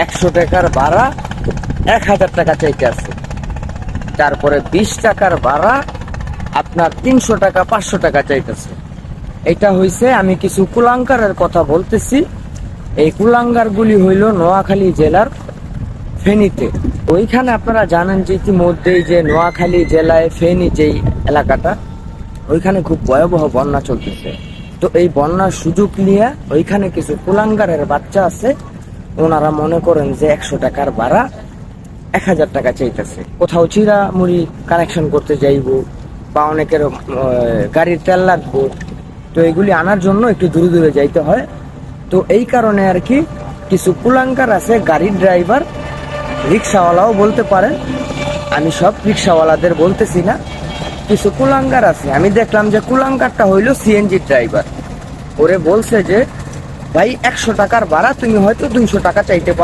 100 টাকার ভাড়া 1000 টাকা চাইতে আছে। তারপরে 20 টাকার ভাড়া আপনার 300 টাকা 500 টাকা চাইতেছে। এটা হইছে, আমি কিছু কুলাঙ্গারের কথা বলতেছি। এই কুলাঙ্গার গুলি হইল নোয়াখালী জেলার ফেনীতে। ওইখানে আপনারা জানেন যে ইতিমধ্যেই যে নোয়াখালী জেলায় ফেনী যেই এলাকাটা, ওইখানে খুব ভয়াবহ বন্যা চলতেছে। তো এই বন্যার সুযোগ নিয়ে ওইখানে কিছু কুলাঙ্গারের বাচ্চা আছে, ওনারা মনে করেন যে 100 টাকার ভাড়া 1000 টাকা চাইতেছে। কোথাও চিরা মুড়ি কানেকশন করতে যাইব, বা অনেকের গাড়ির তেল লাগবো, তো এগুলি আনার জন্য একটু দূরে দূরে যাইতে হয়। তো এই কারণে আর কি কিছু কুলাঙ্গার আছে, গাড়ির ড্রাইভার, রিক্সাওয়ালাও বলতে পারেন, আমি সব রিক্সাওয়ালাদের বলতেছি না, কিছু কুলাঙ্গার আছে। আমি দেখলাম যে কুলাঙ্গারটা হইলো সিএনজি ড্রাইভার। ওরে বলছে যে ভাই 100 টাকার ভাড়া তুমি হয়তো 200 টাকা চাইতে পারো।